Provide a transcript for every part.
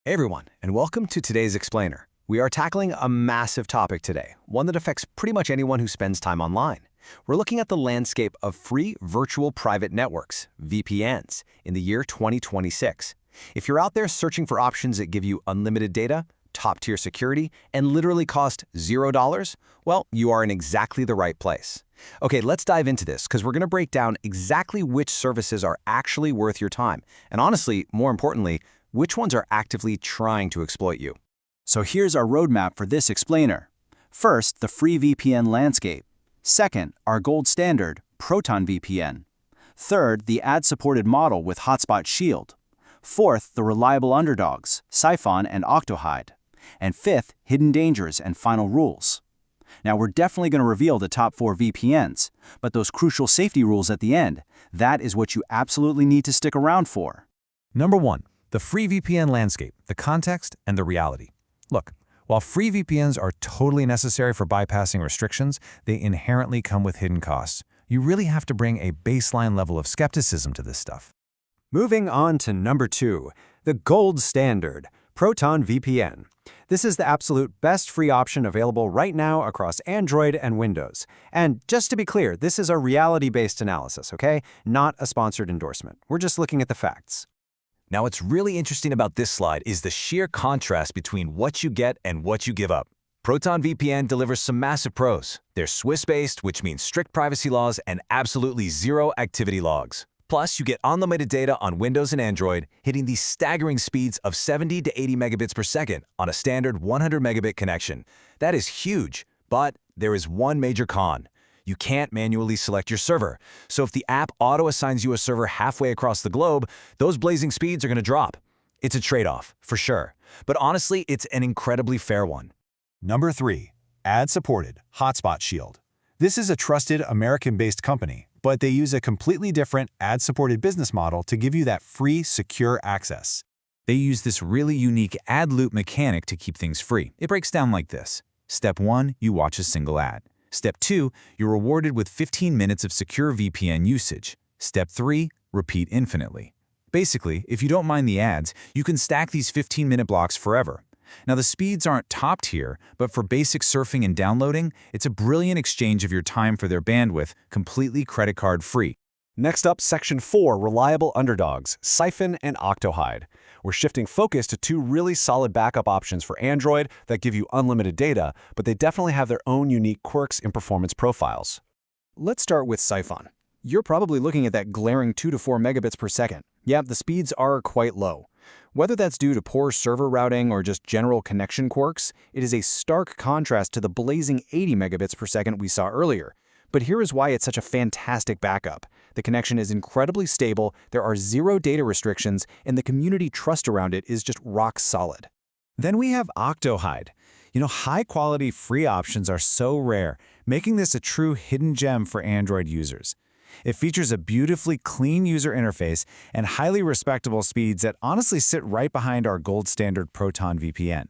Hey everyone, and welcome to today's Explainer. We are tackling a massive topic today, one that affects pretty much anyone who spends time online. We're looking at the landscape of free virtual private networks, VPNs, in the year 2026. If you're out there searching for options that give you unlimited data, top-tier security, and literally cost $0, well, you are in exactly the right place. Okay, let's dive into this because we're going to break down exactly which services are actually worth your time, and honestly, more importantly, which ones are actively trying to exploit you. So here's our roadmap for this explainer. First, the free VPN landscape. Second, our gold standard, ProtonVPN. Third, the ad-supported model with Hotspot Shield. Fourth, the reliable underdogs, Psiphon and Octohide. And fifth, hidden dangers and final rules. Now, we're definitely going to reveal the top 4 VPNs, but those crucial safety rules at the end, that is what you absolutely need to stick around for. Number 1. The free VPN landscape, the context, and the reality. Look, while free VPNs are totally necessary for bypassing restrictions, they inherently come with hidden costs. You really have to bring a baseline level of skepticism to this stuff. Moving on to number 2, the gold standard, ProtonVPN. This is the absolute best free option available right now across Android and Windows. And just to be clear, this is a reality-based analysis, okay? Not a sponsored endorsement. We're just looking at the facts. Now, what's really interesting about this slide is the sheer contrast between what you get and what you give up. ProtonVPN delivers some massive pros. They're Swiss-based, which means strict privacy laws and absolutely zero activity logs. Plus, you get unlimited data on Windows and Android, hitting these staggering speeds of 70 to 80 megabits per second on a standard 100 megabit connection. That is huge, but there is one major con. You can't manually select your server. So if the app auto-assigns you a server halfway across the globe, those blazing speeds are going to drop. It's a trade-off, for sure. But honestly, it's an incredibly fair one. Number 3. Ad-supported Hotspot Shield. This is a trusted American-based company, but they use a completely different ad-supported business model to give you that free, secure access. They use this really unique ad loop mechanic to keep things free. It breaks down like this. Step 1, you watch a single ad. Step 2, you're rewarded with 15 minutes of secure VPN usage. Step 3, repeat infinitely. Basically, if you don't mind the ads, you can stack these 15-minute blocks forever. Now, the speeds aren't top tier, but for basic surfing and downloading, it's a brilliant exchange of your time for their bandwidth, completely credit card free. Next up, Section 4, reliable underdogs, Psiphon and Octohide. We're shifting focus to 2 really solid backup options for Android that give you unlimited data, but they definitely have their own unique quirks and performance profiles. Let's start with Psiphon. You're probably looking at that glaring 2 to 4 megabits per second. Yeah, the speeds are quite low. Whether that's due to poor server routing or just general connection quirks, it is a stark contrast to the blazing 80 megabits per second we saw earlier. But here is why it's such a fantastic backup. The connection is incredibly stable, there are 0 data restrictions, and the community trust around it is just rock solid. Then we have Octohide. High-quality free options are so rare, making this a true hidden gem for Android users. It features a beautifully clean user interface and highly respectable speeds that honestly sit right behind our gold standard ProtonVPN.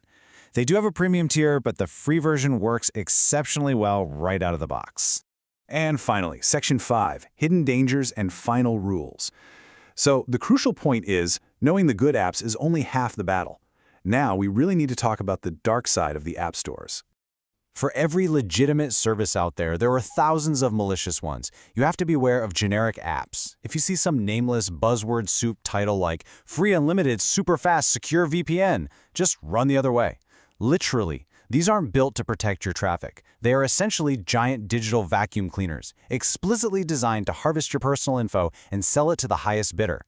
They do have a premium tier, but the free version works exceptionally well right out of the box. And finally, Section 5, hidden dangers and final rules. So the crucial point is, knowing the good apps is only half the battle. Now we really need to talk about the dark side of the app stores. For every legitimate service out there, there are thousands of malicious ones. You have to be aware of generic apps. If you see some nameless buzzword soup title like free unlimited super fast secure VPN, just run the other way. Literally, these aren't built to protect your traffic. They are essentially giant digital vacuum cleaners, explicitly designed to harvest your personal info and sell it to the highest bidder.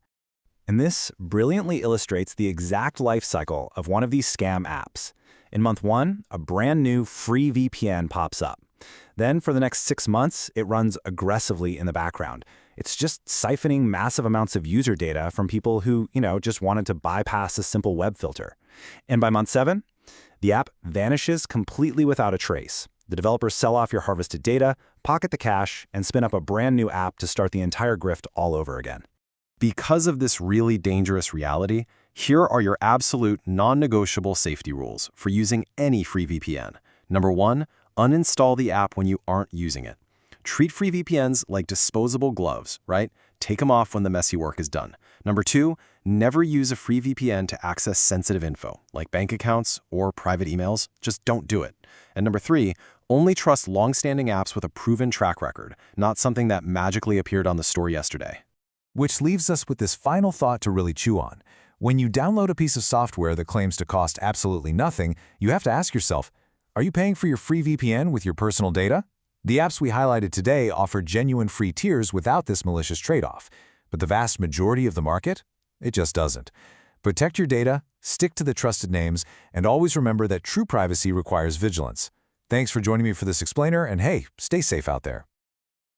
And this brilliantly illustrates the exact life cycle of one of these scam apps. In month 1, a brand new free VPN pops up. Then for the next 6 months, it runs aggressively in the background. It's just siphoning massive amounts of user data from people who, just wanted to bypass a simple web filter. And by month 7, the app vanishes completely without a trace. The developers sell off your harvested data, pocket the cash, and spin up a brand new app to start the entire grift all over again. Because of this really dangerous reality, here are your absolute non-negotiable safety rules for using any free VPN. Number 1, uninstall the app when you aren't using it. Treat free VPNs like disposable gloves, right? Take them off when the messy work is done. Number 2, Never use a free VPN to access sensitive info, like bank accounts or private emails. Just don't do it. And number 3, only trust long-standing apps with a proven track record, not something that magically appeared on the store yesterday. Which leaves us with this final thought to really chew on. When you download a piece of software that claims to cost absolutely nothing, you have to ask yourself, are you paying for your free VPN with your personal data? The apps we highlighted today offer genuine free tiers without this malicious trade-off. But the vast majority of the market? It just doesn't. Protect your data, stick to the trusted names, and always remember that true privacy requires vigilance. Thanks for joining me for this explainer, and hey, stay safe out there.